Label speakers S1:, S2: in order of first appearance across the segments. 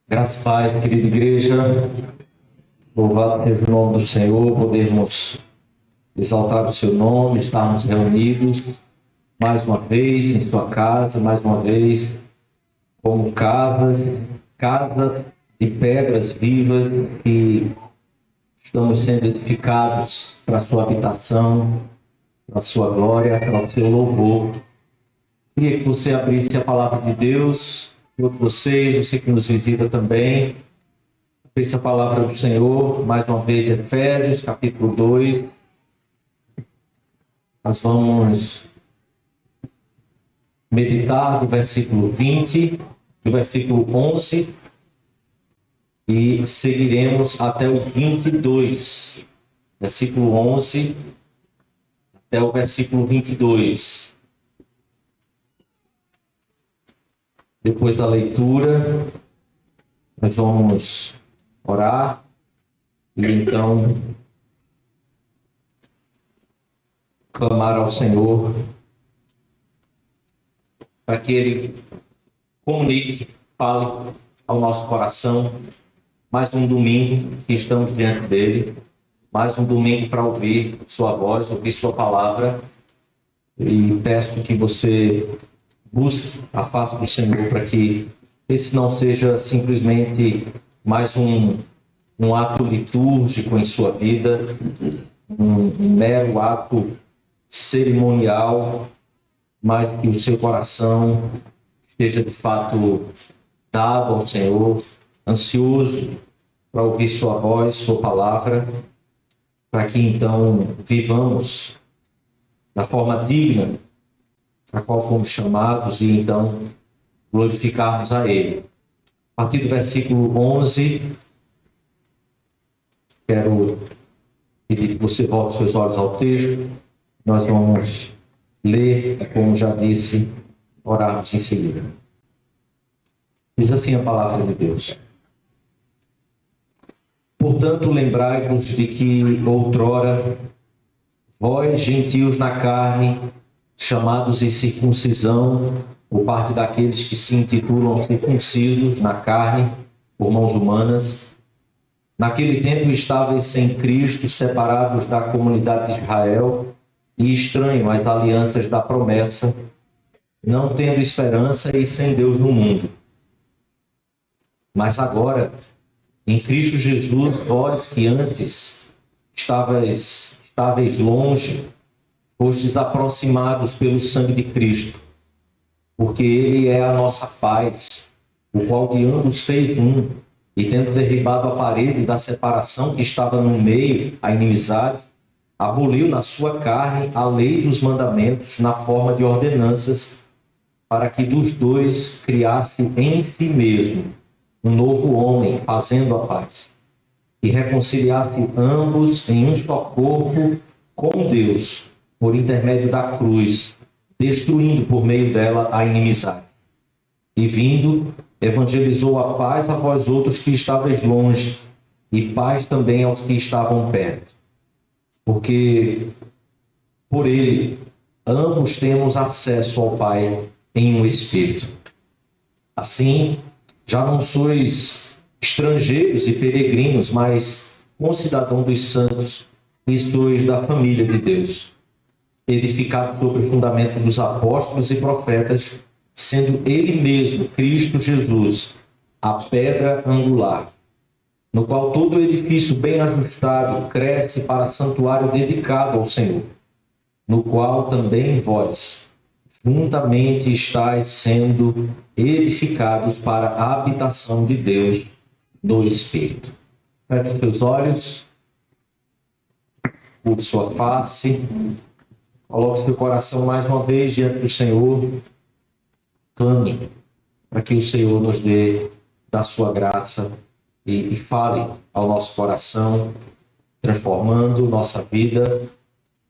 S1: Graças e paz, querida igreja. Louvado seja o nome do Senhor, podermos exaltar o seu nome, estarmos reunidos mais uma vez em sua casa, mais uma vez como casa de pedras vivas que estamos sendo edificados para a sua habitação, para a sua glória, para o seu louvor. Queria que você abrisse a palavra de Deus, todos vocês, você que nos visita também. Abrisse a palavra do Senhor, mais uma vez, Efésios, capítulo 2. Nós vamos meditar do versículo 20, do versículo 11, e seguiremos até o 22. Versículo 11 até o versículo 22. Depois da leitura, nós vamos orar e então clamar ao Senhor para que Ele comunique, fale ao nosso coração. Mais um domingo que estamos diante dEle, mais um domingo para ouvir Sua voz, ouvir Sua palavra, e peço que você busque a face do Senhor para que esse não seja simplesmente mais um ato litúrgico em sua vida, um mero ato cerimonial, mas que o seu coração esteja de fato dado ao Senhor, ansioso para ouvir sua voz, sua palavra, para que então vivamos da forma digna a qual fomos chamados e então glorificarmos a Ele. A partir do versículo 11, quero pedir que você volte seus olhos ao texto. Nós vamos ler, como já disse, orarmos em seguida. Diz assim a palavra de Deus. Portanto, lembrai-vos de que outrora, vós, gentios na carne, chamados em circuncisão, por parte daqueles que se intitulam circuncisos na carne, por mãos humanas, naquele tempo estáveis sem Cristo, separados da comunidade de Israel e estranhos às alianças da promessa, não tendo esperança e sem Deus no mundo. Mas agora, em Cristo Jesus, vós que antes estáveis longe, fostes aproximados pelo sangue de Cristo, porque Ele é a nossa paz, o qual de ambos fez um, e tendo derribado a parede da separação que estava no meio, a inimizade, aboliu na sua carne a lei dos mandamentos na forma de ordenanças, para que dos dois criasse em si mesmo um novo homem, fazendo a paz, e reconciliasse ambos em um só corpo com Deus, por intermédio da cruz, destruindo por meio dela a inimizade. E vindo, evangelizou a paz a vós outros que estavais longe, e paz também aos que estavam perto. Porque por ele ambos temos acesso ao Pai em um Espírito. Assim, já não sois estrangeiros e peregrinos, mas concidadãos dos santos, e sois da família de Deus, edificado sobre o fundamento dos apóstolos e profetas, sendo Ele mesmo, Cristo Jesus, a pedra angular, no qual todo o edifício bem ajustado cresce para santuário dedicado ao Senhor, no qual também vós, juntamente estáis sendo edificados para a habitação de Deus no Espírito. Feche os seus olhos, curve sua face, coloque seu coração mais uma vez diante do Senhor, clame para que o Senhor nos dê da sua graça e fale ao nosso coração, transformando nossa vida,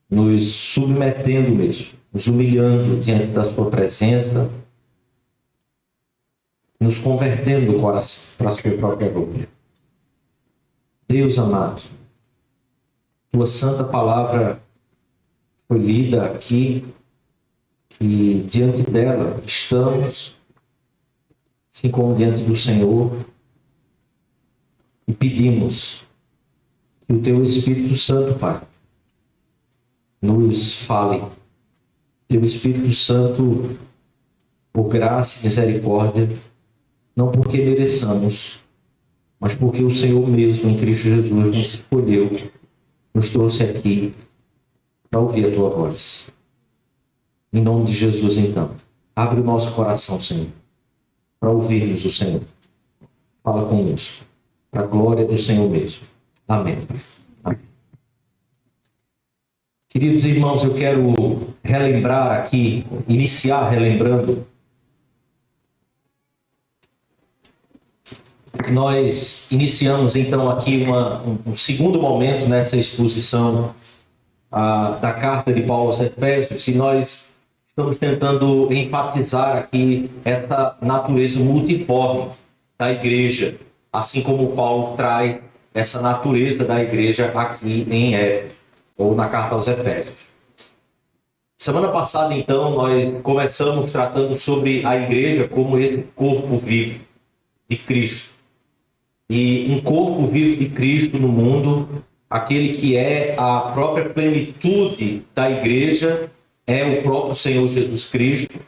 S1: nos submetendo mesmo, nos humilhando diante da sua presença, nos convertendo o coração para a sua própria glória. Deus amado, tua santa palavra foi lida aqui e diante dela estamos, assim como diante do Senhor, pedimos que o Teu Espírito Santo, Pai, nos fale. Teu Espírito Santo, por graça e misericórdia, não porque mereçamos, mas porque o Senhor mesmo, em Cristo Jesus, nos escolheu, nos trouxe aqui para ouvir a Tua voz. Em nome de Jesus, então, abre o nosso coração, Senhor, para ouvirmos o Senhor. Fala conosco, para a glória do Senhor mesmo. Amém. Amém. Queridos irmãos, eu quero relembrar aqui, iniciar relembrando. Nós iniciamos então aqui um segundo momento nessa exposição da carta de Paulo aos Efésios, e nós estamos tentando enfatizar aqui essa natureza multiforme da igreja, assim como Paulo traz essa natureza da igreja aqui em Éfeso, ou na carta aos Efésios. Semana passada, então, nós começamos tratando sobre a igreja como esse corpo vivo de Cristo. E um corpo vivo de Cristo no mundo, aquele que é a própria plenitude da igreja, é o próprio Senhor Jesus Cristo,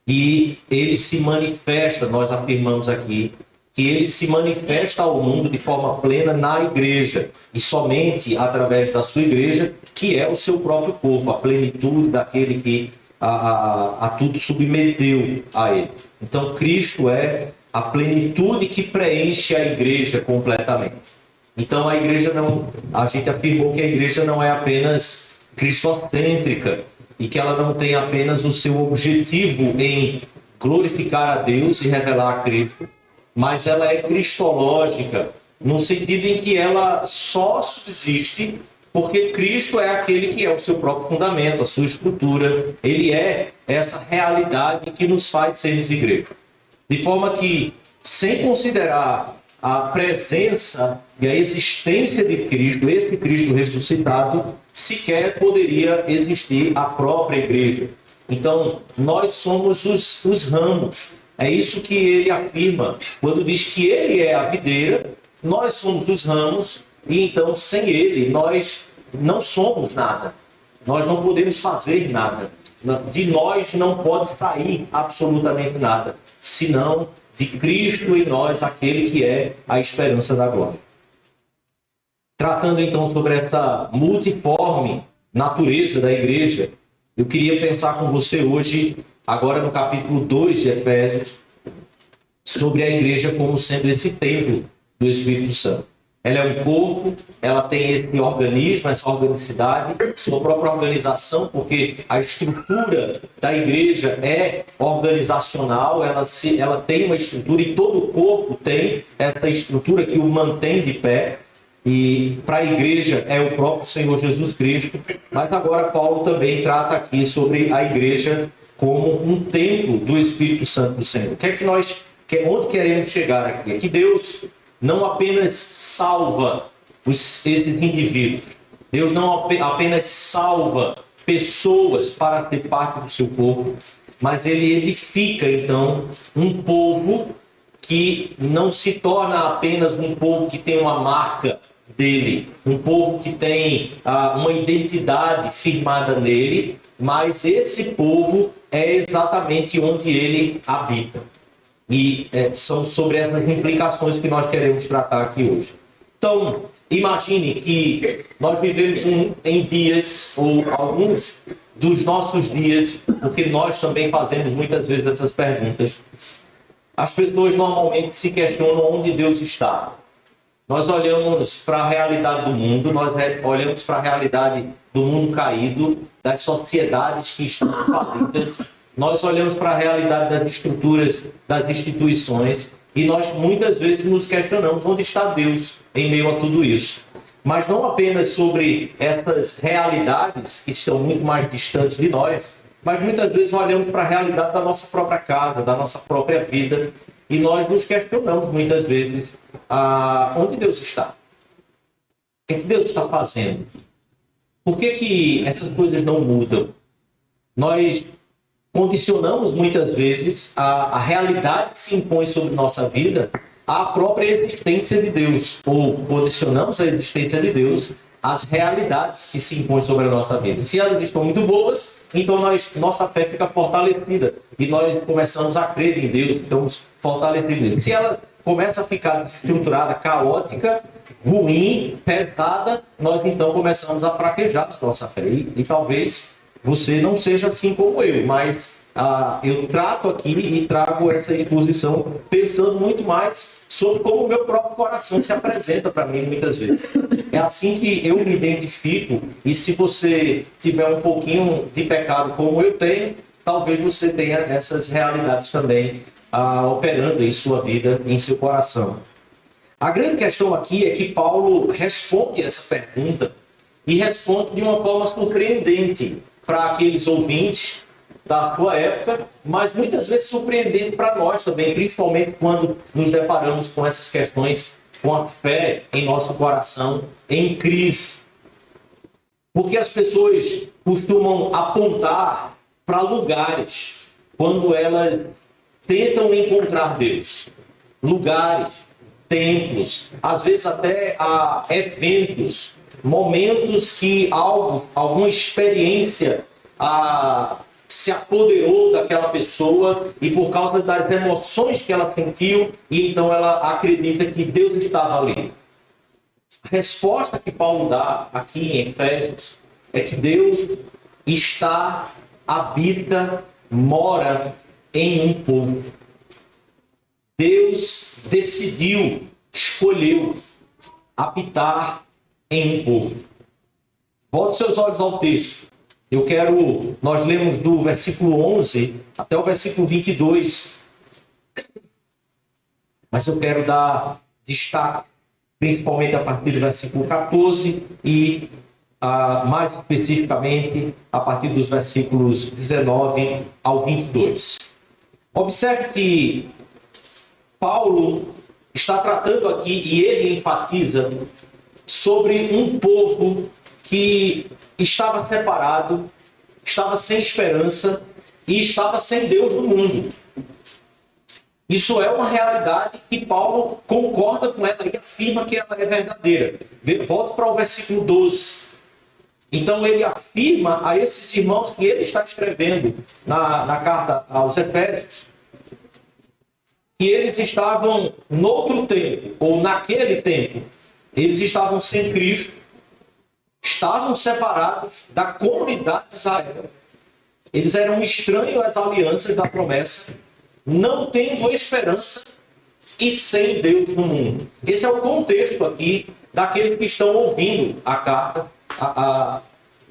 S1: e ele se manifesta, nós afirmamos aqui, que ele se manifesta ao mundo de forma plena na igreja, e somente através da sua igreja, que é o seu próprio corpo, a plenitude daquele que a tudo submeteu a ele. Então Cristo é a plenitude que preenche a igreja completamente. Então a igreja não, a gente afirmou que a igreja não é apenas cristocêntrica e que ela não tem apenas o seu objetivo em glorificar a Deus e revelar a Cristo, mas ela é cristológica no sentido em que ela só subsiste porque Cristo é aquele que é o seu próprio fundamento, a sua estrutura. Ele é essa realidade que nos faz sermos igreja. De forma que, sem considerar a presença e a existência de Cristo, esse Cristo ressuscitado, sequer poderia existir a própria igreja. Então, nós somos os ramos. É isso que ele afirma quando diz que ele é a videira, nós somos os ramos, e então, sem ele, nós não somos nada. Nós não podemos fazer nada. De nós não pode sair absolutamente nada, senão de Cristo em nós, aquele que é a esperança da glória. Tratando então sobre essa multiforme natureza da igreja, eu queria pensar com você hoje, agora no capítulo 2 de Efésios, sobre a igreja como sendo esse templo do Espírito Santo. Ela é um corpo, ela tem esse organismo, essa organicidade, sua própria organização, porque a estrutura da igreja é organizacional, ela tem uma estrutura e todo o corpo tem essa estrutura que o mantém de pé. E para a igreja é o próprio Senhor Jesus Cristo, mas agora Paulo também trata aqui sobre a igreja como um templo do Espírito Santo do Senhor. Onde queremos chegar aqui? É que Deus não apenas salva esses indivíduos, Deus não apenas salva pessoas para ser parte do seu povo, mas ele edifica então um povo que não se torna apenas um povo que tem uma marca dele, um povo que tem uma identidade firmada nele, mas esse povo é exatamente onde ele habita. E são sobre essas implicações que nós queremos tratar aqui hoje. Então, imagine que nós vivemos em dias, ou alguns dos nossos dias, porque nós também fazemos muitas vezes essas perguntas. As pessoas normalmente se questionam onde Deus está. Nós olhamos para a realidade do mundo, nós olhamos para a realidade do mundo caído, das sociedades que estão falidas, nós olhamos para a realidade das estruturas, das instituições, e nós muitas vezes nos questionamos onde está Deus em meio a tudo isso. Mas não apenas sobre essas realidades que estão muito mais distantes de nós, mas muitas vezes olhamos para a realidade da nossa própria casa, da nossa própria vida, e nós nos questionamos muitas vezes onde Deus está? O que Deus está fazendo? Por que essas coisas não mudam? Nós condicionamos muitas vezes a realidade que se impõe sobre nossa vida à própria existência de Deus, ou condicionamos a existência de Deus às realidades que se impõem sobre a nossa vida. Se elas estão muito boas, então nossa fé fica fortalecida e nós começamos a crer em Deus, estamos fortalecidos nele. Se ela começa a ficar estruturada, caótica, ruim, pesada, nós então começamos a fraquejar na nossa fé. E talvez você não seja assim como eu, mas eu trato aqui e trago essa exposição pensando muito mais sobre como o meu próprio coração se apresenta para mim muitas vezes. É assim que eu me identifico, e se você tiver um pouquinho de pecado como eu tenho, talvez você tenha essas realidades também operando em sua vida, em seu coração. A grande questão aqui é que Paulo responde essa pergunta e responde de uma forma surpreendente para aqueles ouvintes da sua época, mas muitas vezes surpreendente para nós também, principalmente quando nos deparamos com essas questões, com a fé em nosso coração em crise. Porque as pessoas costumam apontar para lugares quando elas tentam encontrar Deus. Lugares, templos, às vezes até eventos, momentos que alguma experiência se apoderou daquela pessoa e por causa das emoções que ela sentiu, e então ela acredita que Deus estava ali. A resposta que Paulo dá aqui em Efésios é que Deus habita, mora em um povo. Deus decidiu, escolheu habitar em um povo. Volte seus olhos ao texto. Nós lemos do versículo 11 até o versículo 22. Mas eu quero dar destaque, principalmente a partir do versículo 14 e, mais especificamente, a partir dos versículos 19 ao 22. Observe que Paulo está tratando aqui, e ele enfatiza, sobre um povo que estava separado, estava sem esperança e estava sem Deus no mundo. Isso é uma realidade que Paulo concorda com ela e afirma que ela é verdadeira. Volte para o versículo 12. Então ele afirma a esses irmãos que ele está escrevendo na carta aos Efésios, que eles estavam noutro tempo, ou naquele tempo, eles estavam sem Cristo, estavam separados da comunidade de Israel. Eles eram estranhos às alianças da promessa, não tendo esperança e sem Deus no mundo. Esse é o contexto aqui daqueles que estão ouvindo a carta,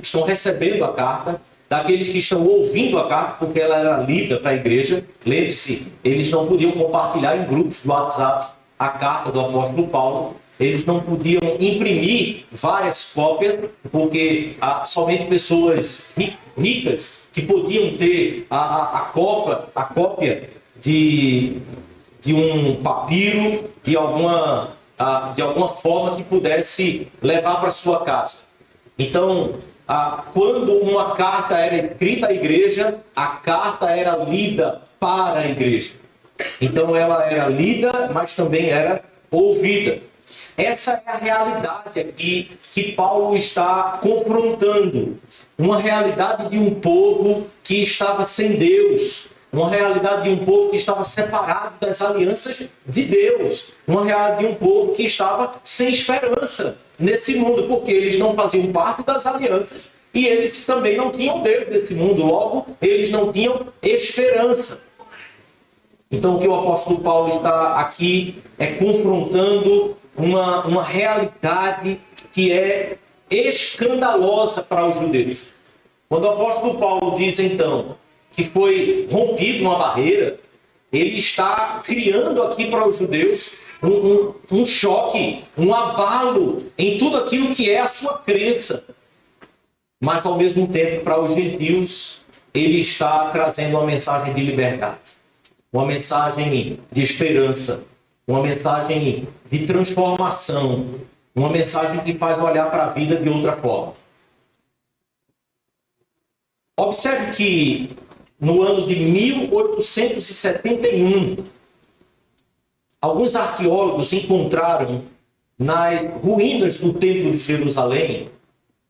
S1: estão recebendo a carta, daqueles que estão ouvindo a carta, porque ela era lida para a igreja. Lembre-se, eles não podiam compartilhar em grupos do WhatsApp a carta do apóstolo Paulo, eles não podiam imprimir várias cópias, porque somente pessoas ricas que podiam ter a cópia de um papiro, de alguma forma que pudesse levar para sua casa. Então, quando uma carta era escrita à igreja, a carta era lida para a igreja. Então ela era lida, mas também era ouvida. Essa é a realidade aqui que Paulo está confrontando. Uma realidade de um povo que estava sem Deus. Uma realidade de um povo que estava separado das alianças de Deus. Uma realidade de um povo que estava sem esperança nesse mundo, porque eles não faziam parte das alianças e eles também não tinham Deus nesse mundo. Logo, eles não tinham esperança. Então, o que o apóstolo Paulo está aqui é confrontando uma realidade que é escandalosa para os judeus. Quando o apóstolo Paulo diz, então, que foi rompido uma barreira, ele está criando aqui para os judeus um choque, um abalo em tudo aquilo que é a sua crença. Mas, ao mesmo tempo, para os gentios, ele está trazendo uma mensagem de liberdade, uma mensagem de esperança, uma mensagem de transformação, uma mensagem que faz olhar para a vida de outra forma. Observe que no ano de 1871, alguns arqueólogos encontraram nas ruínas do Templo de Jerusalém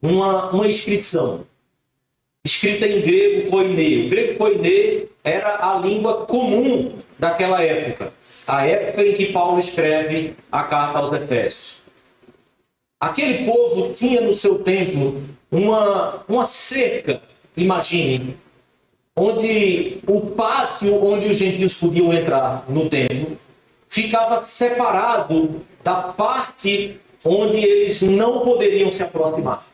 S1: uma inscrição, escrita em grego koiné. O grego koiné era a língua comum daquela época, a época em que Paulo escreve a carta aos Efésios. Aquele povo tinha no seu templo uma cerca, imaginem, onde o pátio onde os gentios podiam entrar no templo ficava separado da parte onde eles não poderiam se aproximar.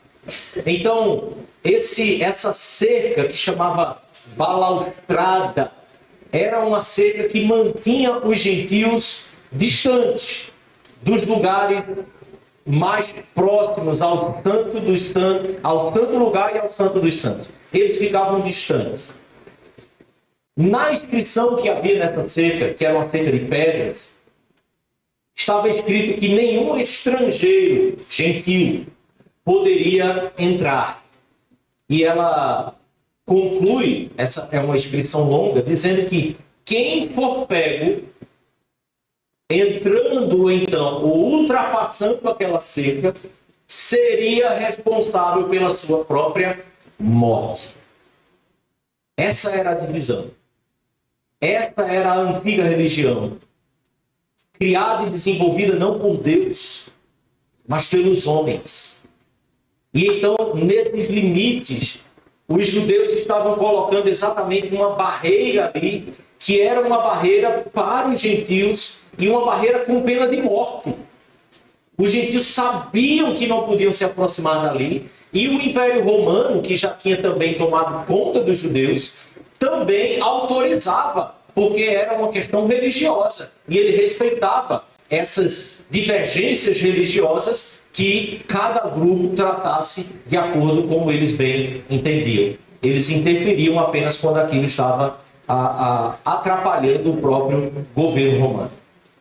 S1: Então, essa cerca, que chamava balaustrada, era uma cerca que mantinha os gentios distantes dos lugares mais próximos ao Santo dos Santos, ao Santo Lugar e ao Santo dos Santos. Eles ficavam distantes. Na inscrição que havia nessa cerca, que era uma cerca de pedras, estava escrito que nenhum estrangeiro gentil poderia entrar. E ela conclui, essa é uma inscrição longa, dizendo que quem for pego entrando então ou ultrapassando aquela cerca seria responsável pela sua própria morte. Essa era a divisão. Essa era a antiga religião, criada e desenvolvida não por Deus, mas pelos homens. E então, nesses limites, os judeus estavam colocando exatamente uma barreira ali, que era uma barreira para os gentios e uma barreira com pena de morte. Os gentios sabiam que não podiam se aproximar dali, e o Império Romano, que já tinha também tomado conta dos judeus, também autorizava, porque era uma questão religiosa, e ele respeitava essas divergências religiosas que cada grupo tratasse de acordo com como eles bem entendiam. Eles interferiam apenas quando aquilo estava atrapalhando o próprio governo romano.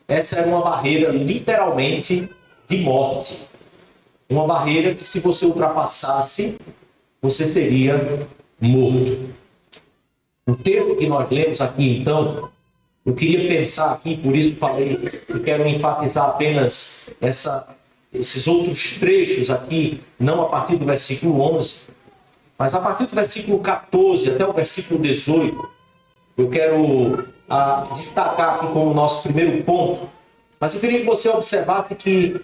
S1: Essa era uma barreira literalmente de morte. Uma barreira que, se você ultrapassasse, você seria morto. O texto que nós lemos aqui, então, eu queria pensar aqui, por isso falei, eu quero enfatizar apenas esses outros trechos aqui, não a partir do versículo 11, mas a partir do versículo 14 até o versículo 18, eu quero destacar aqui como nosso primeiro ponto, mas eu queria que você observasse que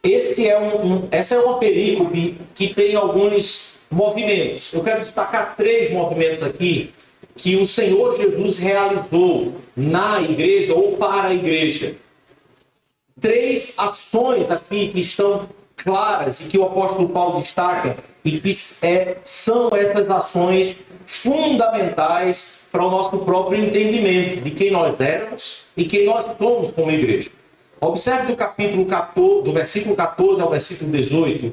S1: essa é uma perícope que tem alguns movimentos. Eu quero destacar 3 movimentos aqui que o Senhor Jesus realizou na igreja ou para a igreja. 3 ações aqui que estão claras e que o apóstolo Paulo destaca e que são essas ações fundamentais para o nosso próprio entendimento de quem nós éramos e quem nós somos como igreja. Observe do capítulo 14, do versículo 14 ao versículo 18,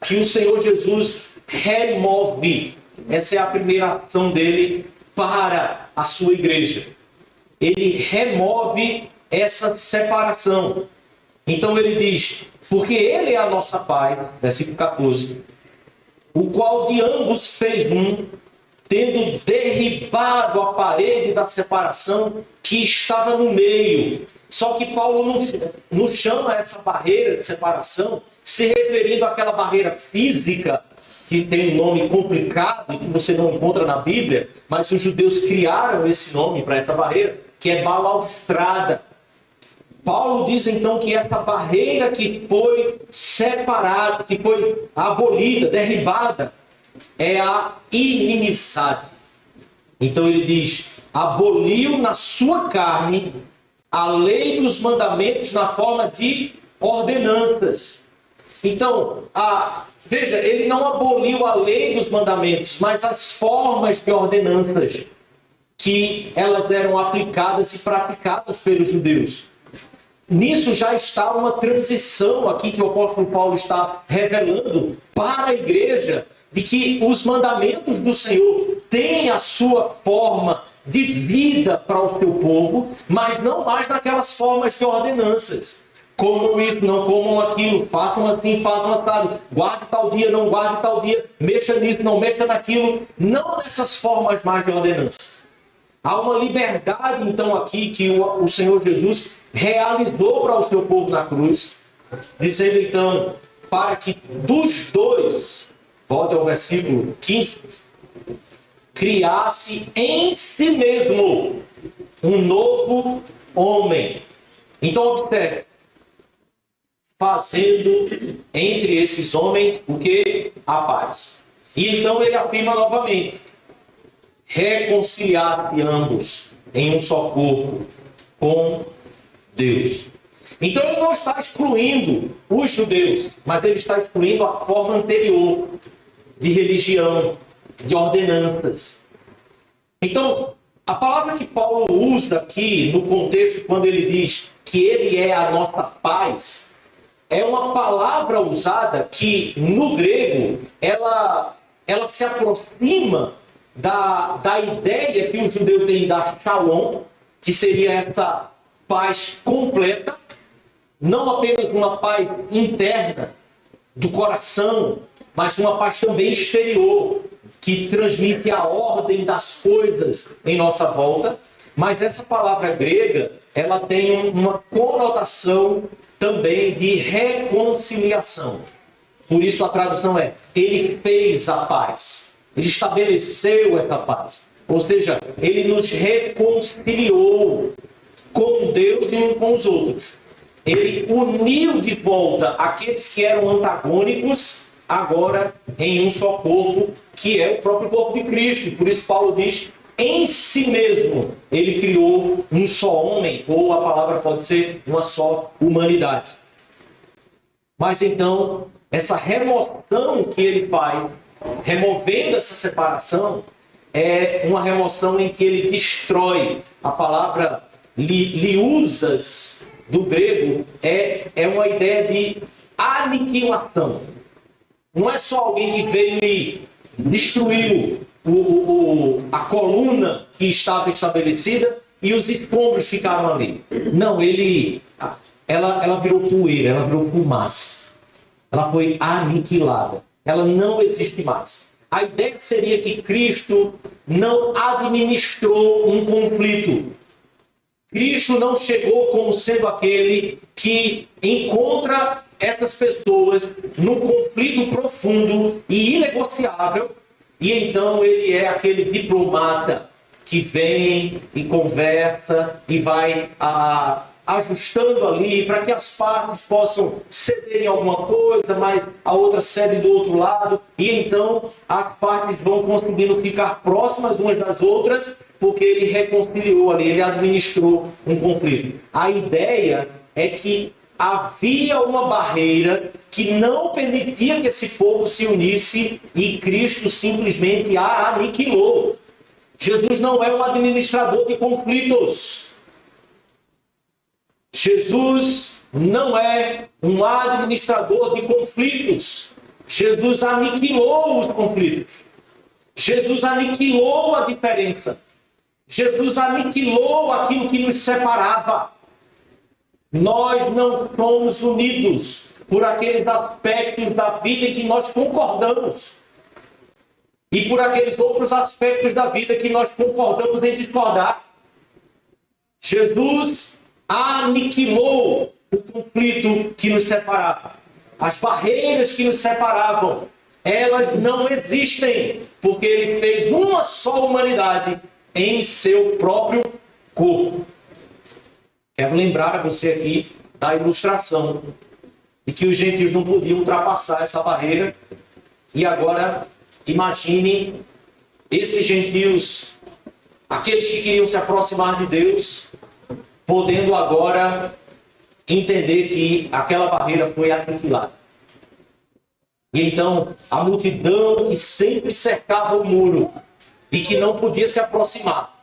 S1: que o Senhor Jesus remove. Essa é a primeira ação dele para a sua igreja. Ele remove essa separação. Então ele diz, porque ele é a nossa paz, versículo 14, o qual de ambos fez um, tendo derribado a parede da separação que estava no meio. Só que Paulo não chama essa barreira de separação se referindo àquela barreira física, que tem um nome complicado e que você não encontra na Bíblia, mas os judeus criaram esse nome para essa barreira, que é balaustrada. Paulo diz então que essa barreira que foi separada, que foi abolida, derribada, é a inimizade. Então ele diz, aboliu na sua carne a lei dos mandamentos na forma de ordenanças. Então, veja, ele não aboliu a lei dos mandamentos, mas as formas de ordenanças que elas eram aplicadas e praticadas pelos judeus. Nisso já está uma transição aqui que o apóstolo Paulo está revelando para a igreja, de que os mandamentos do Senhor têm a sua forma de vida para o seu povo, mas não mais naquelas formas de ordenanças. Comam isso, não comam aquilo, façam assim, façam assado, guarde tal dia, não guarde tal dia, mexa nisso, não mexa naquilo, não nessas formas mais de ordenanças. Há uma liberdade, então, aqui que o Senhor Jesus realizou para o seu povo na cruz, dizendo então, para que dos dois, volte ao versículo 15, criasse em si mesmo um novo homem. Então, observe, fazendo entre esses homens o que? A paz. E então ele afirma novamente, reconciliar-se ambos em um só corpo com Deus. Então ele não está excluindo os judeus, mas ele está excluindo a forma anterior de religião, de ordenanças. Então, a palavra que Paulo usa aqui no contexto, quando ele diz que ele é a nossa paz, é uma palavra usada que, no grego, ela se aproxima da ideia que o judeu tem da shalom, que seria essa paz completa, não apenas uma paz interna do coração, mas uma paz também exterior, que transmite a ordem das coisas em nossa volta. Mas essa palavra grega, ela tem uma conotação também de reconciliação. Por isso a tradução é, ele fez a paz. Ele estabeleceu essa paz. Ou seja, ele nos reconciliou com Deus e uns com os outros. Ele uniu de volta aqueles que eram antagônicos, agora em um só corpo, que é o próprio corpo de Cristo. Por isso Paulo diz, em si mesmo, ele criou um só homem, ou a palavra pode ser uma só humanidade. Mas então, essa remoção que ele faz, removendo essa separação, é uma remoção em que ele destrói. A palavra liusas do grego é uma ideia de aniquilação. Não é só alguém que veio e destruiu a coluna que estava estabelecida e os escombros ficaram ali. Não, ela virou poeira, ela virou fumaça. Ela foi aniquilada. Ela não existe mais. A ideia seria que Cristo não administrou um conflito. Cristo não chegou como sendo aquele que encontra essas pessoas num conflito profundo e inegociável, e então ele é aquele diplomata que vem e conversa e vai ajustando ali para que as partes possam ceder em alguma coisa, mas a outra cede do outro lado, e então as partes vão conseguindo ficar próximas umas das outras, porque ele reconciliou ali, ele administrou um conflito. A ideia é que havia uma barreira que não permitia que esse povo se unisse e Cristo simplesmente a aniquilou. Jesus não é um administrador de conflitos. Jesus não é um administrador de conflitos. Jesus aniquilou os conflitos. Jesus aniquilou a diferença. Jesus aniquilou aquilo que nos separava. Nós não somos unidos por aqueles aspectos da vida em que nós concordamos. E por aqueles outros aspectos da vida que nós concordamos em discordar. Jesus aniquilou o conflito que nos separava. As barreiras que nos separavam, elas não existem, porque ele fez uma só humanidade em seu próprio corpo. Quero lembrar a você aqui da ilustração de que os gentios não podiam ultrapassar essa barreira. E agora, imagine esses gentios, aqueles que queriam se aproximar de Deus, podendo agora entender que aquela barreira foi aniquilada. E então, a multidão que sempre cercava o muro e que não podia se aproximar,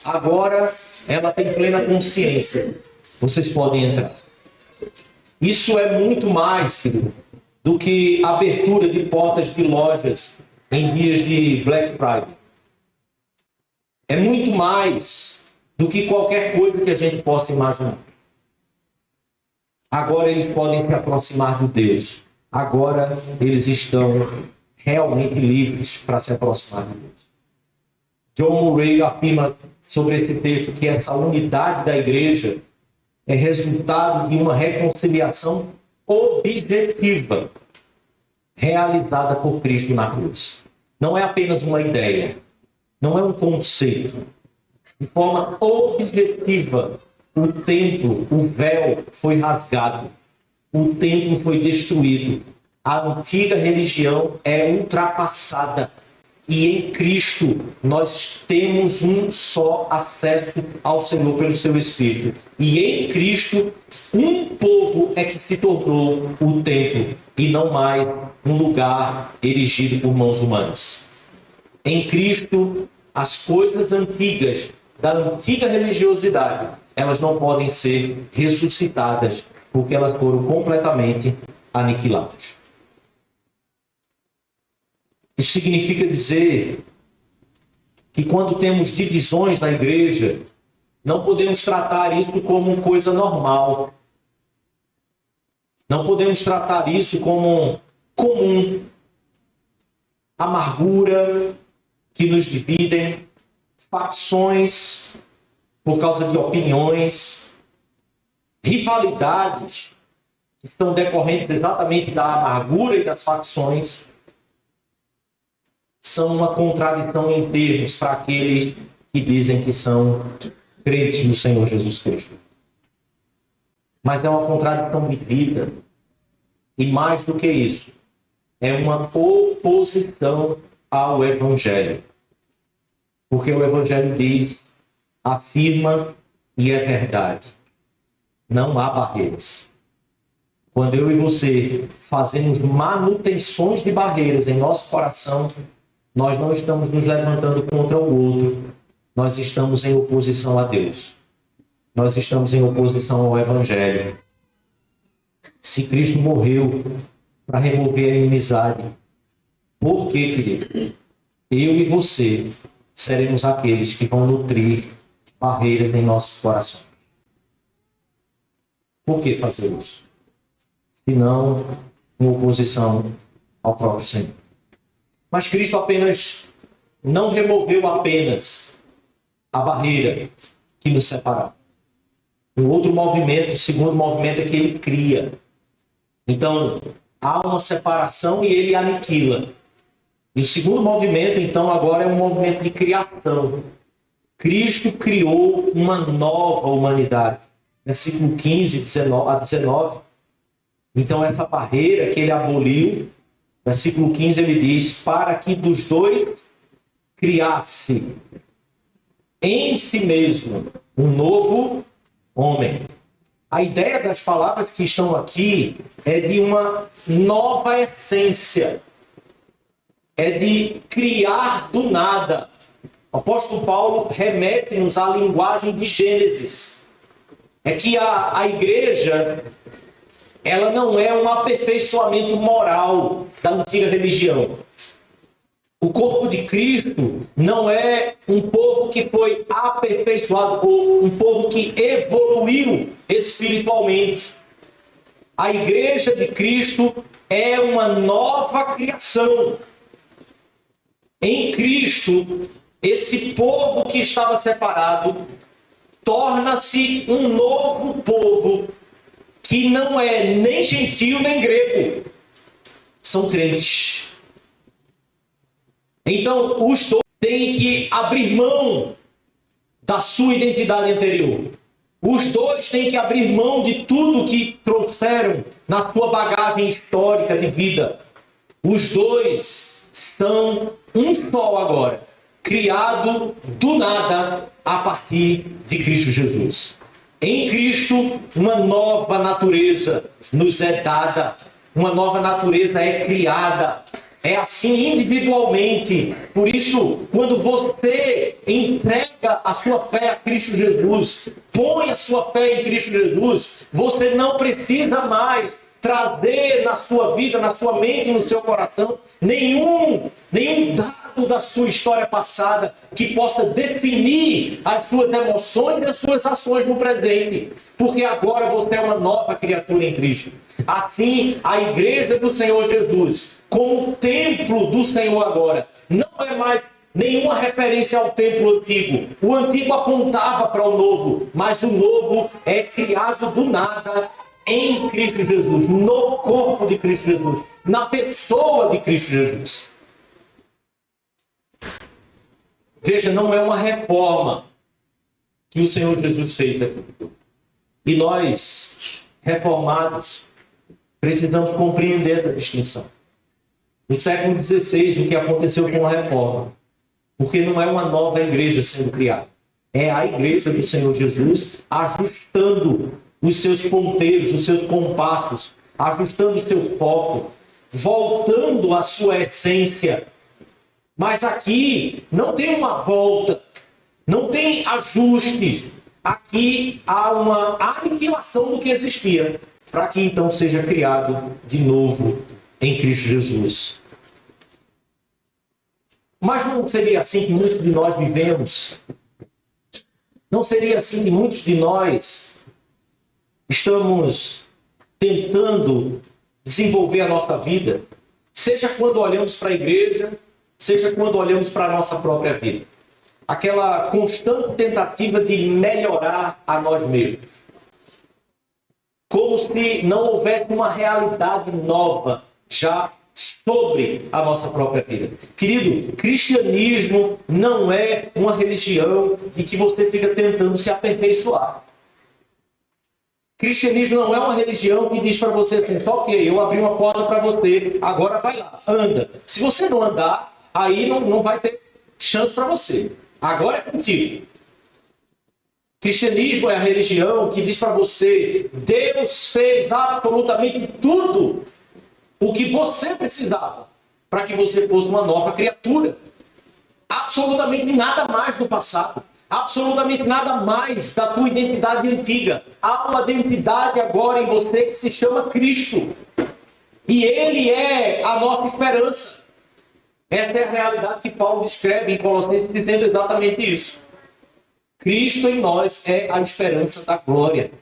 S1: agora ela tem plena consciência. Vocês podem entrar. Isso é muito mais, querido, do que abertura de portas de lojas em dias de Black Friday. É muito mais do que qualquer coisa que a gente possa imaginar. Agora eles podem se aproximar de Deus. Agora eles estão realmente livres para se aproximar de Deus. John Murray afirma sobre esse texto que essa unidade da igreja é resultado de uma reconciliação objetiva realizada por Cristo na cruz. Não é apenas uma ideia, não é um conceito. De forma objetiva, o templo, o véu foi rasgado, o templo foi destruído, a antiga religião é ultrapassada e em Cristo nós temos um só acesso ao Senhor pelo seu Espírito. E em Cristo, um povo é que se tornou o templo e não mais um lugar erigido por mãos humanas. Em Cristo, as coisas antigas da antiga religiosidade, elas não podem ser ressuscitadas, porque elas foram completamente aniquiladas. Isso significa dizer que quando temos divisões na igreja, não podemos tratar isso como uma coisa normal. Não podemos tratar isso como comum. Amargura que nos dividem, facções por causa de opiniões, rivalidades que estão decorrentes exatamente da amargura e das facções, são uma contradição em termos para aqueles que dizem que são crentes no Senhor Jesus Cristo. Mas é uma contradição de vida. E mais do que isso, é uma oposição ao Evangelho. Porque o Evangelho diz, afirma e é verdade. Não há barreiras. Quando eu e você fazemos manutenções de barreiras em nosso coração, nós não estamos nos levantando contra o outro. Nós estamos em oposição a Deus. Nós estamos em oposição ao Evangelho. Se Cristo morreu para remover a inimizade, por que, querido? Eu e você seremos aqueles que vão nutrir barreiras em nossos corações. Por que fazer isso? Se não em oposição ao próprio Senhor. Mas Cristo não removeu apenas a barreira que nos separava. Um outro movimento, o segundo movimento, é que ele cria. Então, há uma separação e ele aniquila. E o segundo movimento, então, agora é um movimento de criação. Cristo criou uma nova humanidade. Versículo 15 a 19. Então, essa barreira que ele aboliu, versículo 15, ele diz, para que dos dois criasse em si mesmo um novo homem. A ideia das palavras que estão aqui é de uma nova essência. É de criar do nada. O apóstolo Paulo remete-nos à linguagem de Gênesis. É que a igreja, ela não é um aperfeiçoamento moral da antiga religião. O corpo de Cristo não é um povo que foi aperfeiçoado ou um povo que evoluiu espiritualmente. A igreja de Cristo é uma nova criação. Em Cristo, esse povo que estava separado torna-se um novo povo que não é nem gentio nem grego. São crentes. Então, os dois têm que abrir mão da sua identidade anterior. Os dois têm que abrir mão de tudo que trouxeram na sua bagagem histórica de vida. Os dois são um só agora, criado do nada a partir de Cristo Jesus. Em Cristo, uma nova natureza nos é dada, uma nova natureza é criada. É assim individualmente. Por isso, quando você entrega a sua fé a Cristo Jesus, põe a sua fé em Cristo Jesus, você não precisa mais trazer na sua vida, na sua mente e no seu coração nenhum dado da sua história passada que possa definir as suas emoções e as suas ações no presente, porque agora você é uma nova criatura em Cristo. Assim, a igreja do Senhor Jesus, como templo do Senhor agora, não é mais nenhuma referência ao templo antigo. O antigo apontava para o novo, mas o novo é criado do nada em Cristo Jesus, no corpo de Cristo Jesus, na pessoa de Cristo Jesus. Veja, não é uma reforma que o Senhor Jesus fez aqui. E nós, reformados, precisamos compreender essa distinção. No século XVI, o que aconteceu com a reforma? Porque não é uma nova igreja sendo criada. É a igreja do Senhor Jesus ajustando os seus ponteiros, os seus compassos, ajustando o seu foco, voltando à sua essência. Mas aqui não tem uma volta, não tem ajuste. Aqui há uma aniquilação do que existia, para que então seja criado de novo em Cristo Jesus. Mas não seria assim que muitos de nós vivemos? Não seria assim que muitos de nós estamos tentando desenvolver a nossa vida? Seja quando olhamos para a igreja, seja quando olhamos para a nossa própria vida. Aquela constante tentativa de melhorar a nós mesmos. Como se não houvesse uma realidade nova já sobre a nossa própria vida. Querido, cristianismo não é uma religião de que você fica tentando se aperfeiçoar. Cristianismo não é uma religião que diz para você assim, ok, eu abri uma porta para você, agora vai lá, anda. Se você não andar, aí não vai ter chance para você. Agora é contigo. Cristianismo é a religião que diz para você, Deus fez absolutamente tudo o que você precisava para que você fosse uma nova criatura. Absolutamente nada mais do passado. Absolutamente nada mais da tua identidade antiga. Há uma identidade agora em você que se chama Cristo. E Ele é a nossa esperança. Essa é a realidade que Paulo descreve em Colossenses, dizendo exatamente isso. Cristo em nós é a esperança da glória.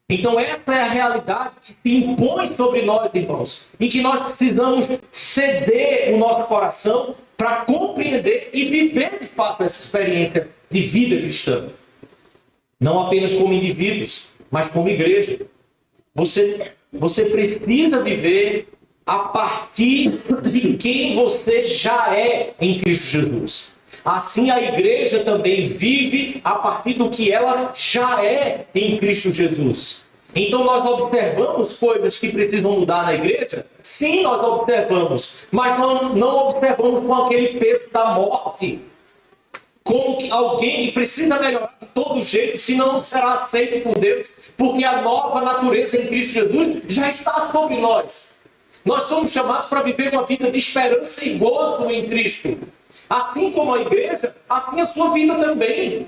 S1: Então essa é a realidade que se impõe sobre nós, irmãos, e que nós precisamos ceder o nosso coração para compreender e viver de fato essa experiência de vida cristã. Não apenas como indivíduos, mas como igreja. Você precisa viver a partir de quem você já é em Cristo Jesus. Assim a igreja também vive a partir do que ela já é em Cristo Jesus. Então nós observamos coisas que precisam mudar na igreja? Sim, nós observamos. Mas não observamos com aquele peso da morte. Como alguém que precisa melhorar de todo jeito, senão não será aceito por Deus. Porque a nova natureza em Cristo Jesus já está sobre nós. Nós somos chamados para viver uma vida de esperança e gozo em Cristo. Assim como a igreja, assim a sua vida também.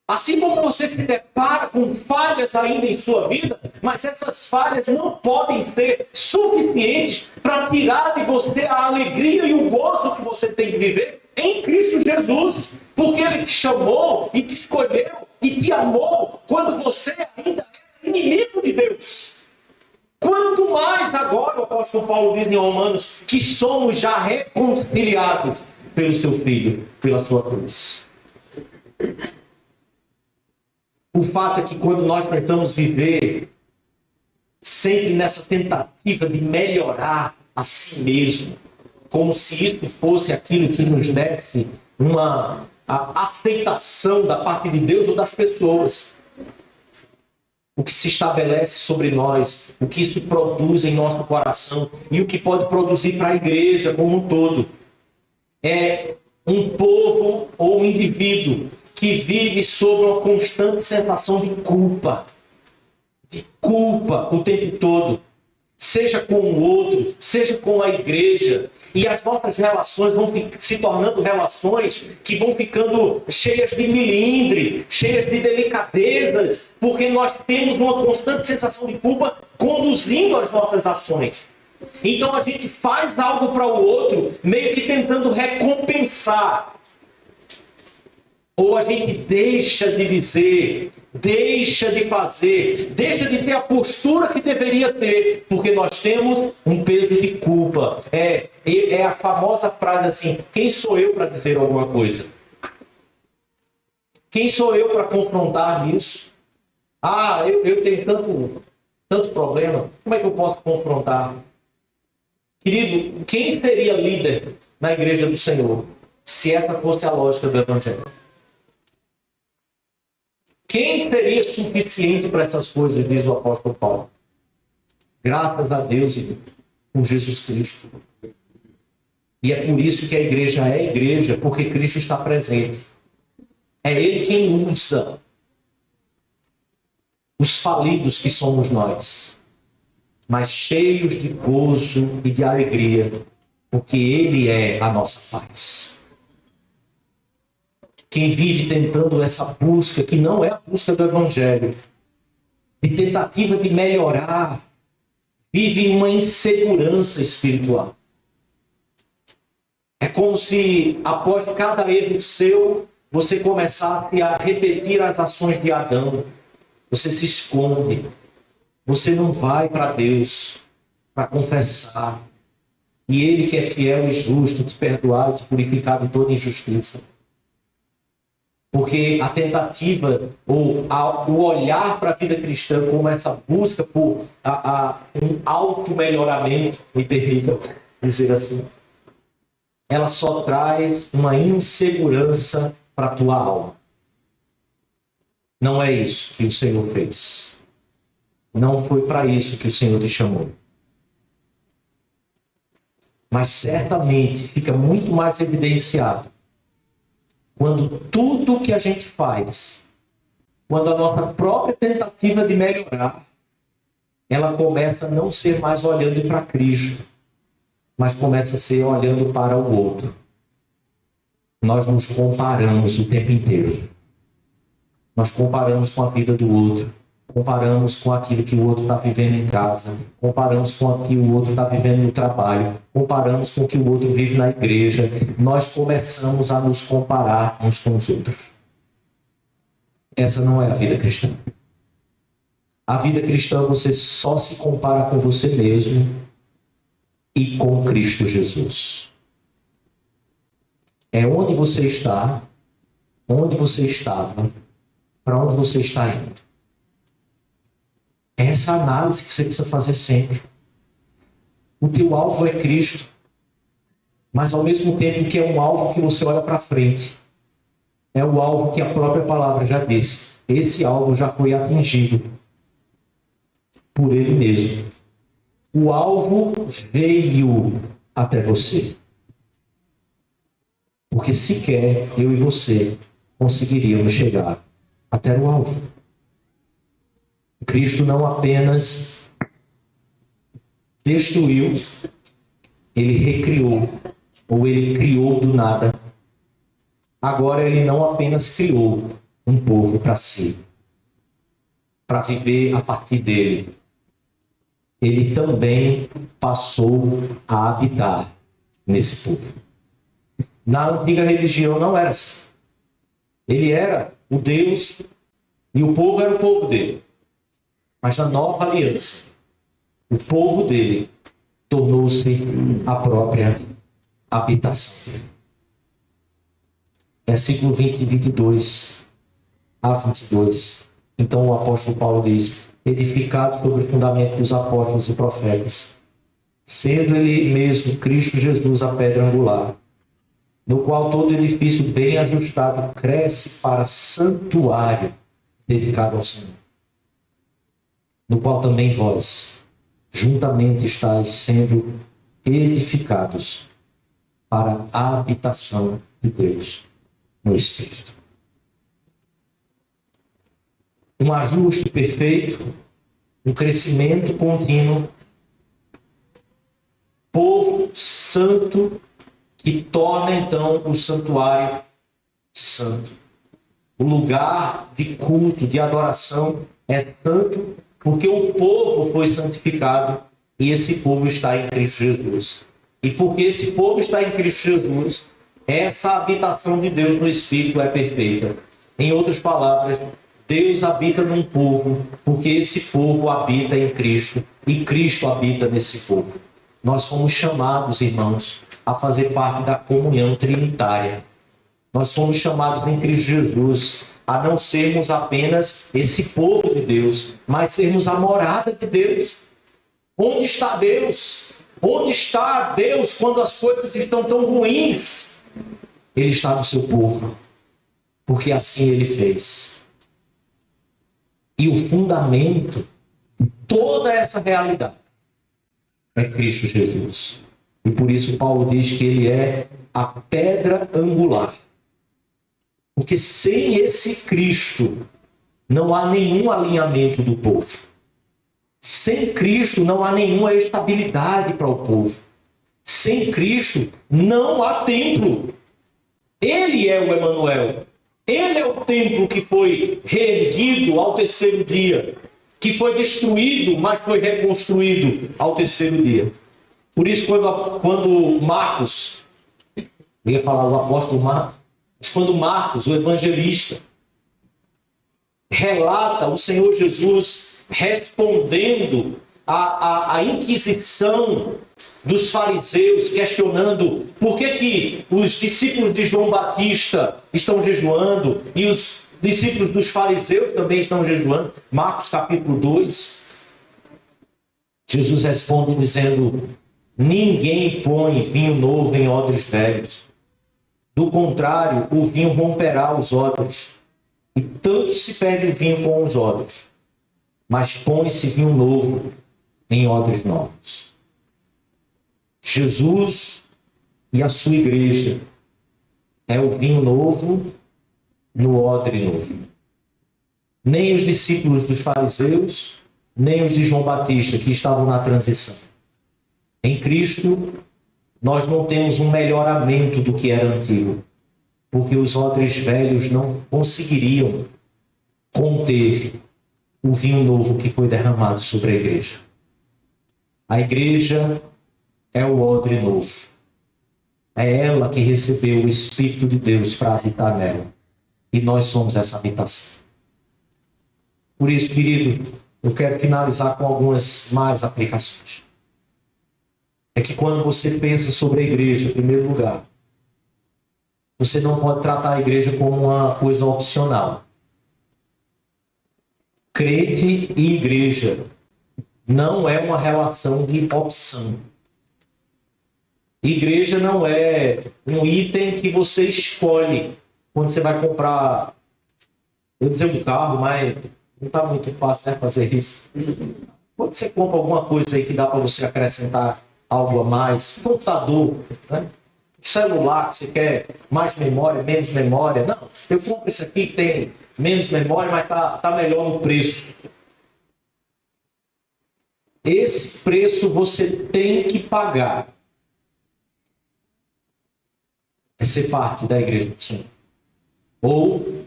S1: Assim como você se depara com falhas ainda em sua vida, mas essas falhas não podem ser suficientes para tirar de você a alegria e o gozo que você tem de viver em Cristo Jesus. Porque Ele te chamou e te escolheu e te amou quando você ainda era inimigo de Deus. Quanto mais agora, o apóstolo Paulo diz em Romanos, que somos já reconciliados pelo seu Filho, pela sua cruz. O fato é que quando nós tentamos viver sempre nessa tentativa de melhorar a si mesmo, como se isso fosse aquilo que nos desse uma aceitação da parte de Deus ou das pessoas, o que se estabelece sobre nós, o que isso produz em nosso coração e o que pode produzir para a igreja como um todo, é um povo ou um indivíduo que vive sob uma constante sensação de culpa o tempo todo, seja com o outro, seja com a igreja, e as nossas relações vão se tornando relações que vão ficando cheias de melindre, cheias de delicadezas, porque nós temos uma constante sensação de culpa conduzindo as nossas ações. Então a gente faz algo para o outro, meio que tentando recompensar. Ou a gente deixa de dizer deixa de fazer, deixa de ter a postura que deveria ter, porque nós temos um peso de culpa. É a famosa frase assim: quem sou eu para dizer alguma coisa? Quem sou eu para confrontar isso? Eu tenho tanto problema, como é que eu posso confrontar? Querido, quem seria líder na igreja do Senhor se essa fosse a lógica do Evangelho? Quem seria suficiente para essas coisas, diz o apóstolo Paulo? Graças a Deus e por Jesus Cristo. E é por isso que a igreja é igreja, porque Cristo está presente. É Ele quem usa os falidos que somos nós, mas cheios de gozo e de alegria, porque Ele é a nossa paz. Quem vive tentando essa busca, que não é a busca do Evangelho, de tentativa de melhorar, vive uma insegurança espiritual. É como se, após cada erro seu, você começasse a repetir as ações de Adão. Você se esconde. Você não vai para Deus para confessar. E Ele que é fiel e justo, te perdoar e te purificar de toda injustiça. Porque a tentativa, ou o olhar para a vida cristã como essa busca por um auto-melhoramento, me permita dizer assim, ela só traz uma insegurança para a tua alma. Não é isso que o Senhor fez. Não foi para isso que o Senhor te chamou. Mas certamente fica muito mais evidenciado quando tudo que a gente faz, quando a nossa própria tentativa de melhorar, ela começa a não ser mais olhando para Cristo, mas começa a ser olhando para o outro. Nós nos comparamos o tempo inteiro. Nós comparamos com a vida do outro, comparamos com aquilo que o outro está vivendo em casa, comparamos com o que o outro está vivendo no trabalho, comparamos com o que o outro vive na igreja. Nós começamos a nos comparar uns com os outros. Essa não é a vida cristã. A vida cristã, você só se compara com você mesmo e com Cristo Jesus. É onde você está, onde você estava, para onde você está indo. É essa análise que você precisa fazer sempre. O teu alvo é Cristo, mas ao mesmo tempo que é um alvo que você olha para frente, é o alvo que a própria palavra já disse. Esse alvo já foi atingido por Ele mesmo. O alvo veio até você. Porque sequer eu e você conseguiríamos chegar até o alvo. Cristo não apenas destruiu, Ele recriou, ou Ele criou do nada. Agora Ele não apenas criou um povo para si, para viver a partir dele. Ele também passou a habitar nesse povo. Na antiga religião não era assim. Ele era o Deus e o povo era o povo dele. Mas na nova aliança, o povo dele tornou-se a própria habitação. Versículo 20 e 22 a 22. Então o apóstolo Paulo diz: edificado sobre o fundamento dos apóstolos e profetas, sendo ele mesmo Cristo Jesus a pedra angular, no qual todo edifício bem ajustado cresce para santuário dedicado ao Senhor, no qual também vós, juntamente estáis sendo edificados para a habitação de Deus no Espírito. Um ajuste perfeito, um crescimento contínuo, povo santo que torna então o santuário santo. O lugar de culto, de adoração é santo porque o povo foi santificado e esse povo está em Cristo Jesus. E porque esse povo está em Cristo Jesus, essa habitação de Deus no Espírito é perfeita. Em outras palavras, Deus habita num povo, porque esse povo habita em Cristo e Cristo habita nesse povo. Nós fomos chamados, irmãos, a fazer parte da comunhão trinitária. Nós fomos chamados em Cristo Jesus a não sermos apenas esse povo de Deus, mas sermos a morada de Deus. Onde está Deus? Onde está Deus quando as coisas estão tão ruins? Ele está no seu povo, porque assim Ele fez. E o fundamento de toda essa realidade é Cristo Jesus. E por isso Paulo diz que Ele é a pedra angular. Porque sem esse Cristo não há nenhum alinhamento do povo. Sem Cristo não há nenhuma estabilidade para o povo. Sem Cristo não há templo. Ele é o Emanuel. Ele é o templo que foi reerguido ao terceiro dia, que foi destruído, mas foi reconstruído ao terceiro dia. Por isso, quando Marcos, eu ia falar o apóstolo Marcos, mas quando Marcos, o evangelista, relata o Senhor Jesus respondendo à inquisição dos fariseus, questionando por que os discípulos de João Batista estão jejuando e os discípulos dos fariseus também estão jejuando. Marcos capítulo 2. Jesus responde dizendo: ninguém põe vinho novo em odres velhos. Do contrário, o vinho romperá os odres, e tanto se perde o vinho com os odres. Mas põe-se vinho novo em odres novos. Jesus e a sua igreja é o vinho novo no odre novo. Nem os discípulos dos fariseus, nem os de João Batista, que estavam na transição. Em Cristo, nós não temos um melhoramento do que era antigo, porque os odres velhos não conseguiriam conter o vinho novo que foi derramado sobre a igreja. A igreja é o odre novo. É ela que recebeu o Espírito de Deus para habitar nela. E nós somos essa habitação. Por isso, querido, eu quero finalizar com algumas mais aplicações. É que quando você pensa sobre a igreja, em primeiro lugar, você não pode tratar a igreja como uma coisa opcional. Crente e igreja não é uma relação de opção. Igreja não é um item que você escolhe quando você vai comprar, eu ia dizer um carro, mas não está muito fácil, né, fazer isso. Quando você compra alguma coisa aí que dá para você acrescentar algo a mais, computador, né? Celular, que você quer mais memória, menos memória. Não, eu compro esse aqui que tem menos memória, mas tá melhor no preço. Esse preço você tem que pagar. É ser parte da igreja do Senhor. Ou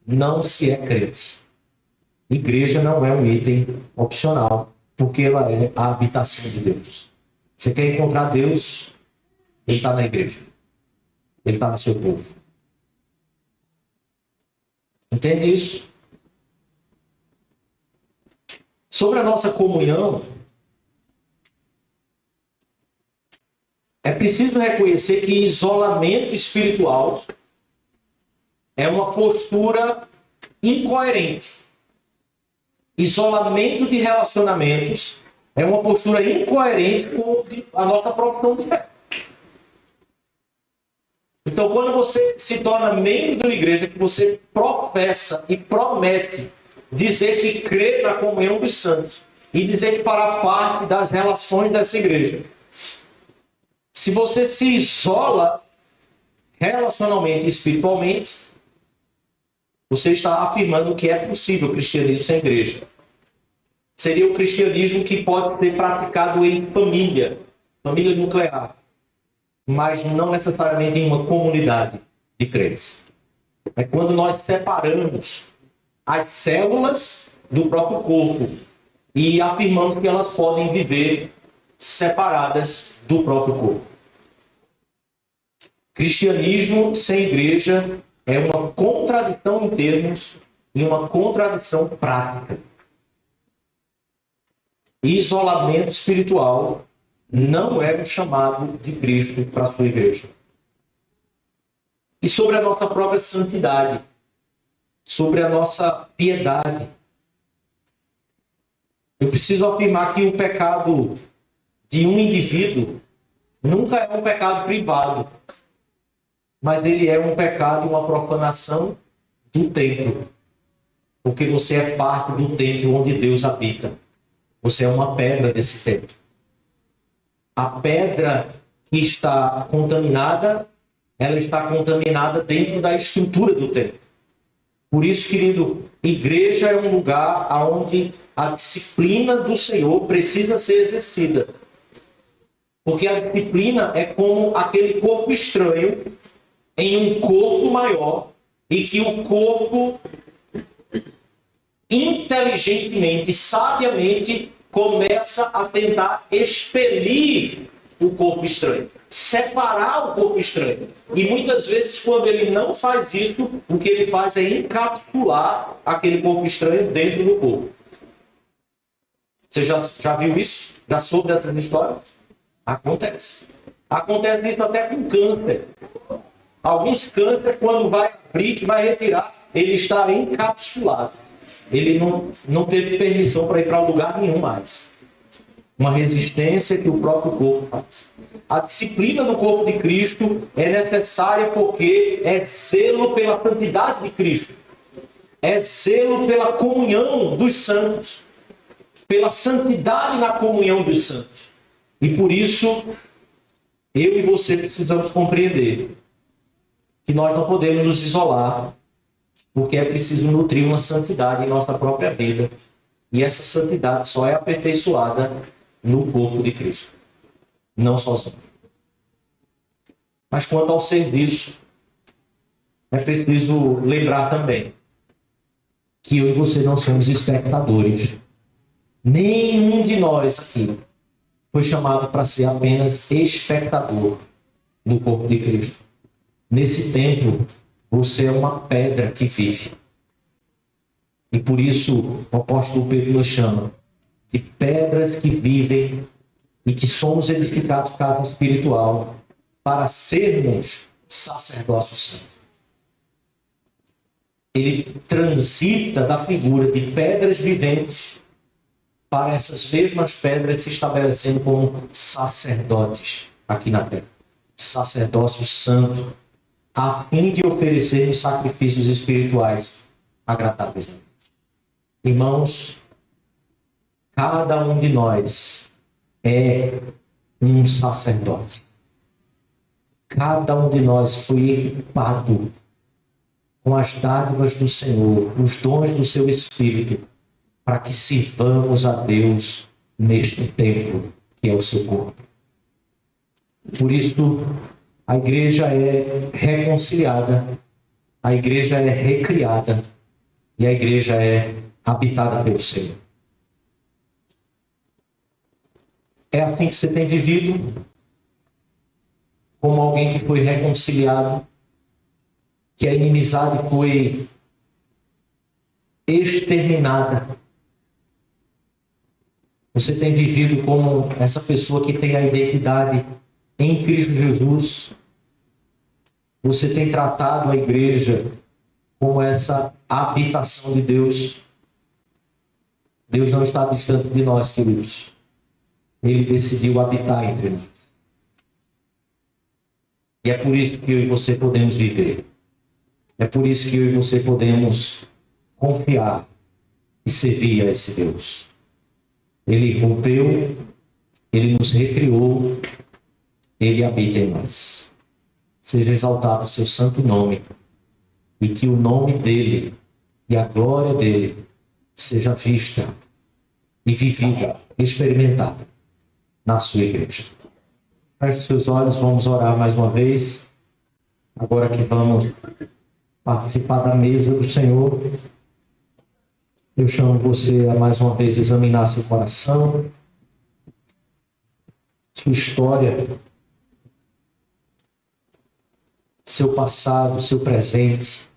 S1: não se é crente. Igreja não é um item opcional, porque ela é a habitação de Deus. Você quer encontrar Deus? Ele está na igreja. Ele está no seu povo. Entende isso? Sobre a nossa comunhão, é preciso reconhecer que isolamento espiritual é uma postura incoerente. Isolamento de relacionamentos é uma postura incoerente com a nossa profissão de fé. Então, quando você se torna membro de uma igreja que você professa e promete dizer que crê na comunhão dos santos e dizer que fará parte das relações dessa igreja, se você se isola relacionalmente e espiritualmente, você está afirmando que é possível o cristianismo sem igreja. Seria o cristianismo que pode ser praticado em família nuclear, mas não necessariamente em uma comunidade de crentes. É quando nós separamos as células do próprio corpo e afirmamos que elas podem viver separadas do próprio corpo. Cristianismo sem igreja é uma contradição em termos e uma contradição prática. Isolamento espiritual não é um chamado de Cristo para a sua igreja. E sobre a nossa própria santidade, sobre a nossa piedade, eu preciso afirmar que o pecado de um indivíduo nunca é um pecado privado, mas ele é um pecado e uma profanação do templo, porque você é parte do templo onde Deus habita. Você é uma pedra desse templo. A pedra que está contaminada, ela está contaminada dentro da estrutura do templo. Por isso, querido, igreja é um lugar onde a disciplina do Senhor precisa ser exercida. Porque a disciplina é como aquele corpo estranho em um corpo maior, e que o corpo inteligentemente, sabiamente, começa a tentar expelir o corpo estranho, separar o corpo estranho. E muitas vezes, quando ele não faz isso, o que ele faz é encapsular aquele corpo estranho dentro do corpo. Você já viu isso? Já soube dessas histórias? Acontece. Acontece isso até com câncer. Alguns cânceres, quando vai abrir, que vai retirar, ele está encapsulado. Ele não teve permissão para ir para lugar nenhum mais. Uma resistência que o próprio corpo faz. A disciplina do corpo de Cristo é necessária porque é zelo pela santidade de Cristo. É zelo pela comunhão dos santos. Pela santidade na comunhão dos santos. E por isso, eu e você precisamos compreender que nós não podemos nos isolar, porque é preciso nutrir uma santidade em nossa própria vida. E essa santidade só é aperfeiçoada no corpo de Cristo, não sozinho. Mas quanto ao serviço, é preciso lembrar também que eu e você não somos espectadores. Nenhum de nós aqui foi chamado para ser apenas espectador do corpo de Cristo. Nesse templo, você é uma pedra que vive. E por isso o apóstolo Pedro nos chama de pedras que vivem e que somos edificados casa espiritual para sermos sacerdócio santo. Ele transita da figura de pedras viventes para essas mesmas pedras se estabelecendo como sacerdotes aqui na terra. Sacerdócio santo, a fim de oferecermos sacrifícios espirituais agradáveis a Deus. Irmãos, cada um de nós é um sacerdote. Cada um de nós foi equipado com as dádivas do Senhor, os dons do seu Espírito, para que sirvamos a Deus neste templo, que é o seu corpo. Por isso, a igreja é reconciliada, a igreja é recriada e a igreja é habitada pelo Senhor. É assim que você tem vivido, como alguém que foi reconciliado, que a inimizade foi exterminada. Você tem vivido como essa pessoa que tem a identidade em Cristo Jesus. Você tem tratado a igreja como essa habitação de Deus. Deus não está distante de nós, queridos. Ele decidiu habitar entre nós. E é por isso que eu e você podemos viver. É por isso que eu e você podemos confiar e servir a esse Deus. Ele rompeu, Ele nos recriou, Ele habita em nós. Seja exaltado o seu santo nome, e que o nome dEle e a glória dEle seja vista e vivida, experimentada na sua igreja. Feche seus olhos, vamos orar mais uma vez. Agora que vamos participar da mesa do Senhor, eu chamo você a mais uma vez examinar seu coração, sua história, seu passado, seu presente.